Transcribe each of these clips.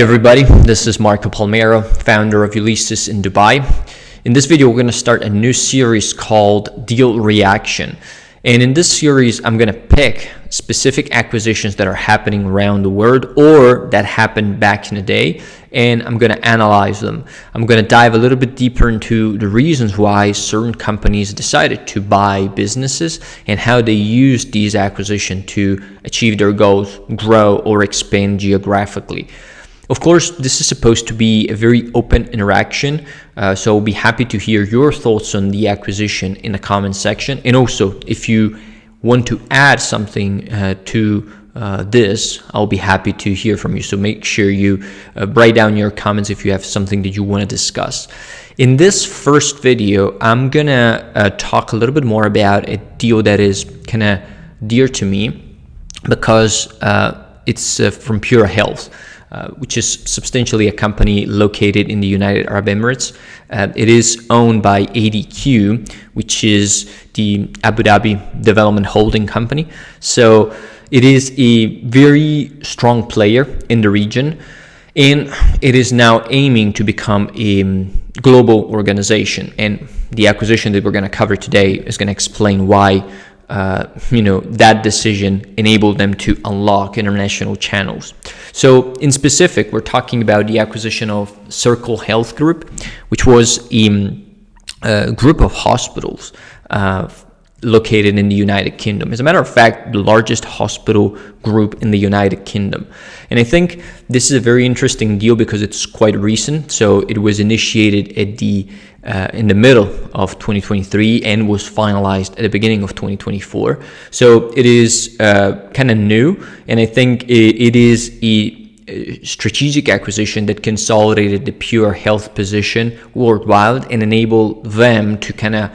Everybody, this is Marco Palmero, founder of Ulysses in Dubai. In this video, we're going to start a new series called Deal Reaction. And in this series, I'm going to pick specific acquisitions that are happening around the world or that happened back in the day, and I'm going to analyze them. I'm going to dive a little bit deeper into the reasons why certain companies decided to buy businesses and how they use these acquisitions to achieve their goals, grow, or expand geographically. Of course, this is supposed to be a very open interaction, so I'll be happy to hear your thoughts on the acquisition in the comment section. And also, if you want to add something to this, I'll be happy to hear from you. So make sure you write down your comments if you have something that you want to discuss. In this first video, I'm gonna talk a little bit more about a deal that is kind of dear to me because it's from Pure Health. Which is substantially a company located in the United Arab Emirates. It is owned by ADQ, which is the Abu Dhabi development holding company. So it is a very strong player in the region, and it is now aiming to become a global organization. And the acquisition that we're going to cover today is going to explain why that decision enabled them to unlock international channels. So in specific, we're talking about the acquisition of Circle Health Group, which was a group of hospitals located in the United Kingdom. As a matter of fact, the largest hospital group in the United Kingdom. And I think this is a very interesting deal because it's quite recent. So it was initiated at in the middle of 2023 and was finalized at the beginning of 2024. So it is kind of new, and I think it is a strategic acquisition that consolidated the Pure Health position worldwide and enabled them to kind of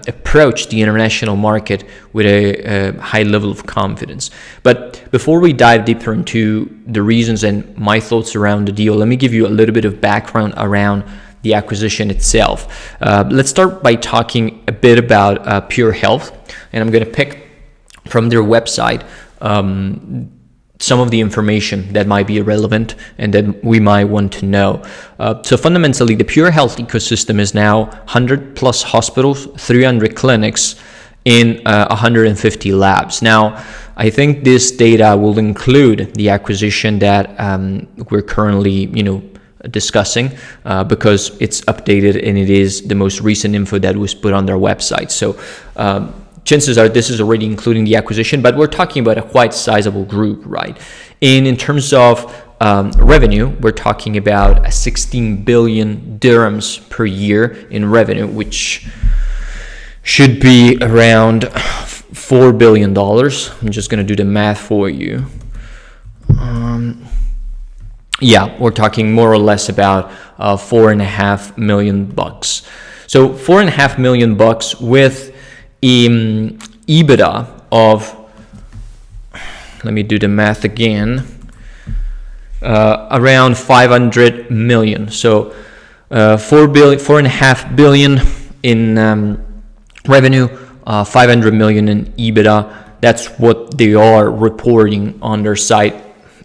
approach the international market with a high level of confidence. But before we dive deeper into the reasons and my thoughts around the deal, let me give you a little bit of background around the acquisition itself. Let's start by talking a bit about Pure Health, and I'm going to pick from their website some of the information that might be relevant and that we might want to know. So fundamentally, the Pure Health ecosystem is now 100 plus hospitals, 300 clinics, in 150 labs. Now, I think this data will include the acquisition that we're currently, discussing because it's updated and it is the most recent info that was put on their website. So chances are this is already including the acquisition, but we're talking about a quite sizable group, right? And in terms of revenue, we're talking about 16 billion dirhams per year in revenue, which should be around $4 billion. I'm just going to do the math for you. We're talking more or less about $4.5 million. So $4.5 million with EBITDA of, let me do the math again, around 500 million. So $4.5 billion in revenue, 500 million in EBITDA. That's what they are reporting on their site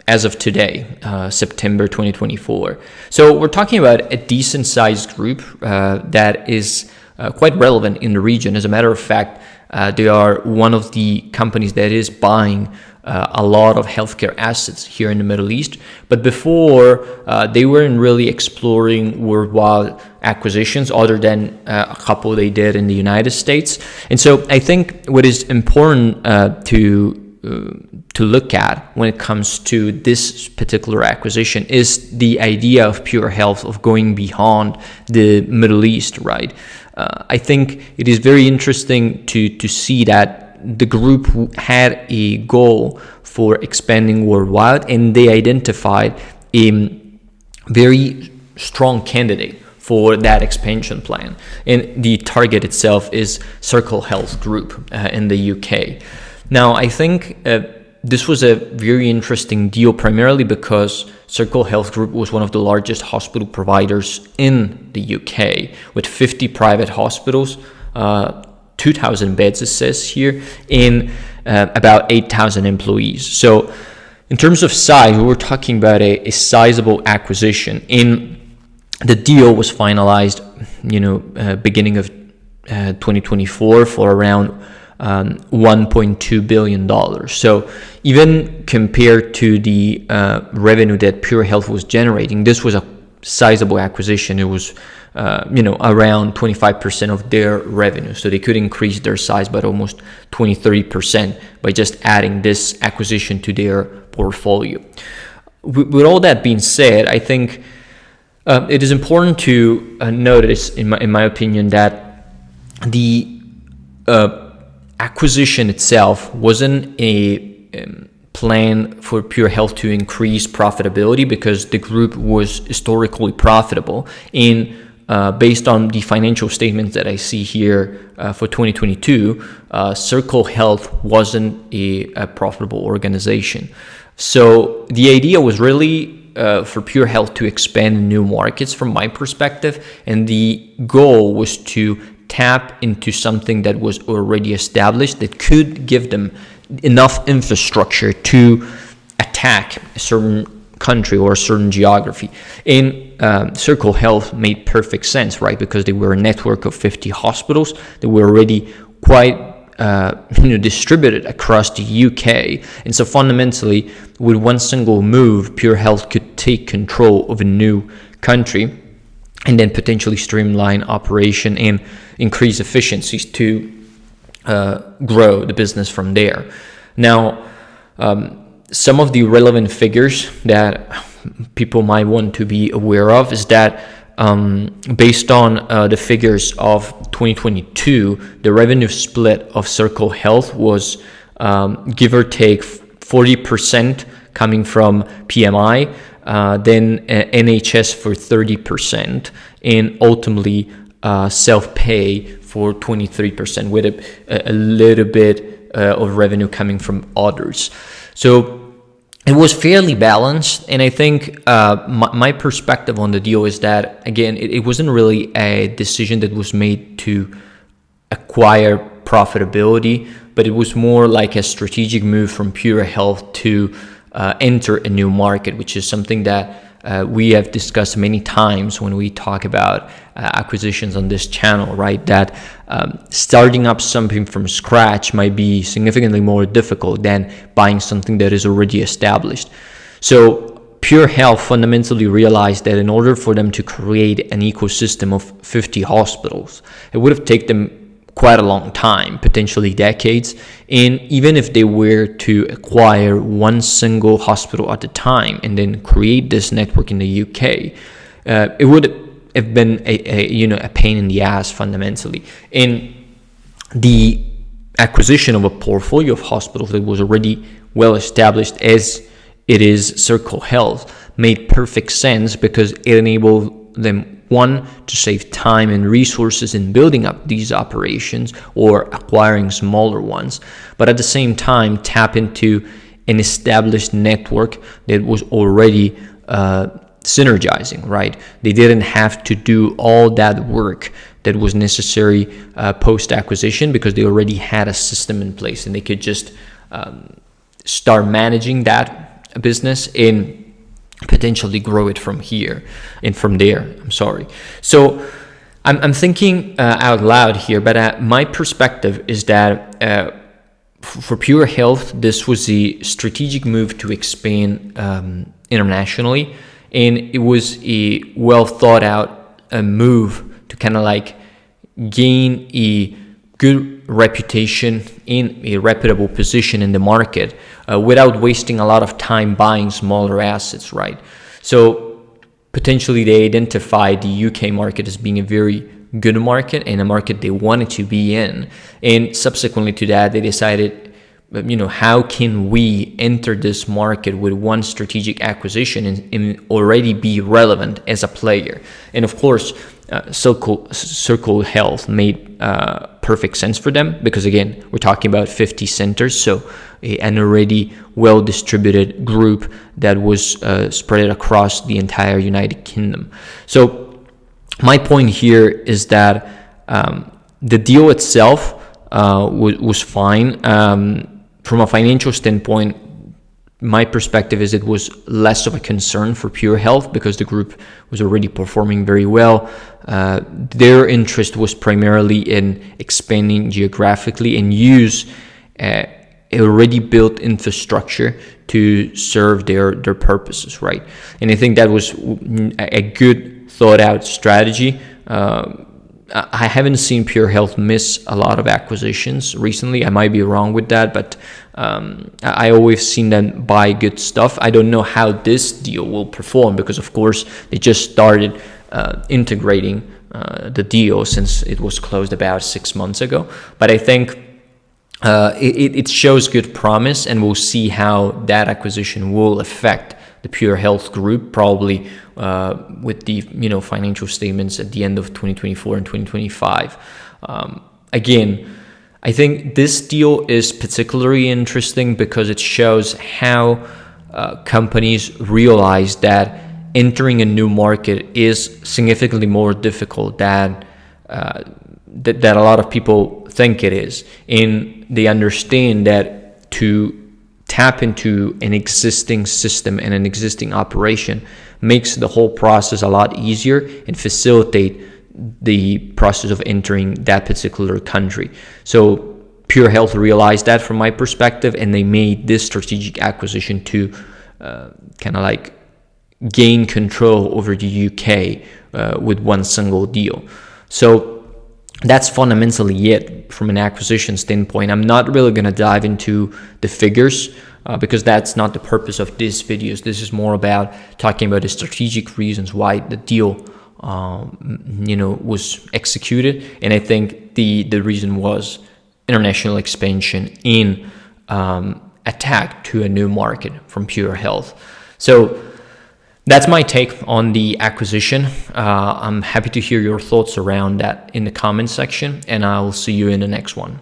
as of today, September 2024. So we're talking about a decent sized group that is quite relevant in the region. As a matter of fact, they are one of the companies that is buying a lot of healthcare assets here in the Middle East. But before, they weren't really exploring worldwide acquisitions other than a couple they did in the United States. And so I think what is important to look at when it comes to this particular acquisition is the idea of Pure Health of going beyond the Middle East, right? I think it is very interesting to see that the group had a goal for expanding worldwide, and they identified a very strong candidate for that expansion plan. And the target itself is Circle Health Group in the UK. Now, I think this was a very interesting deal primarily because Circle Health Group was one of the largest hospital providers in the UK with 50 private hospitals, 2,000 beds, it says here, in about 8,000 employees. So In terms of size, we were talking about a sizable acquisition. The deal was finalized, beginning of 2024 for around $1.2 billion. So even compared to the revenue that Pure Health was generating, this was a sizable acquisition. It was around 25% of their revenue. So they could increase their size by almost 20-30% by just adding this acquisition to their portfolio. With all that being said, I think it is important to notice, in my opinion, that the acquisition itself wasn't a plan for Pure Health to increase profitability, because the group was historically profitable. Based on the financial statements that I see here for 2022, Circle Health wasn't a profitable organization. So the idea was really for Pure Health to expand in new markets from my perspective, and the goal was to tap into something that was already established that could give them enough infrastructure to attack a certain country or a certain geography. Circle Health made perfect sense, right? Because they were a network of 50 hospitals that were already quite distributed across the UK. And so fundamentally, with one single move, Pure Health could take control of a new country and then potentially streamline operation and increase efficiencies to grow the business from there. Now, some of the relevant figures that people might want to be aware of is that based on the figures of 2022, the revenue split of Circle Health was give or take 40% coming from PMI, then NHS for 30%, and ultimately self-pay for 23%, with a little bit of revenue coming from others. So it was fairly balanced, and I think my perspective on the deal is that, again, it wasn't really a decision that was made to acquire profitability, but it was more like a strategic move from Pure Health to enter a new market, which is something that we have discussed many times when we talk about acquisitions on this channel, right? That starting up something from scratch might be significantly more difficult than buying something that is already established. So Pure Health fundamentally realized that in order for them to create an ecosystem of 50 hospitals, it would have taken them quite a long time, potentially decades. And even if they were to acquire one single hospital at a time and then create this network in the UK, it would have been a pain in the ass fundamentally. And the acquisition of a portfolio of hospitals that was already well established, as it is Circle Health, made perfect sense, because it enabled them, one, to save time and resources in building up these operations or acquiring smaller ones, but at the same time tap into an established network that was already synergizing, right? They didn't have to do all that work that was necessary post-acquisition, because they already had a system in place, and they could just start managing that business and potentially grow it from here and from there. So I'm thinking out loud here, but my perspective is that for Pure Health, this was a strategic move to expand internationally, and it was a well thought out move to kind of like gain a good reputation in a reputable position in the market without wasting a lot of time buying smaller assets, right? So potentially they identified the UK market as being a very good market and a market they wanted to be in. And subsequently to that, they decided, how can we enter this market with one strategic acquisition and already be relevant as a player? And of course, Circle Health made perfect sense for them, because again, we're talking about 50 centers, so an already well-distributed group that was spread across the entire United Kingdom. So my point here is that the deal itself was fine. From a financial standpoint, my perspective is it was less of a concern for Pure Health because the group was already performing very well. Their interest was primarily in expanding geographically and use already built infrastructure to serve their purposes, right? And I think that was a good thought out strategy. I haven't seen Pure Health miss a lot of acquisitions recently. I might be wrong with that, but I always seen them buy good stuff. I don't know how this deal will perform because, of course, they just started integrating the deal since it was closed about 6 months ago. But I think it shows good promise, and we'll see how that acquisition will affect the Pure Health group, probably with the financial statements at the end of 2024 and 2025. Again, I think this deal is particularly interesting because it shows how companies realize that entering a new market is significantly more difficult than that a lot of people think it is. And they understand that to tap into an existing system and an existing operation makes the whole process a lot easier and facilitate the process of entering that particular country. So Pure Health realized that from my perspective, and they made this strategic acquisition to kind of like gain control over the UK with one single deal. So that's fundamentally it from an acquisition standpoint. I'm not really going to dive into the figures because that's not the purpose of these videos. This is more about talking about the strategic reasons why the deal was executed. And I think the reason was international expansion in attack to a new market from Pure Health. So that's my take on the acquisition. I'm happy to hear your thoughts around that in the comment section, and I'll see you in the next one.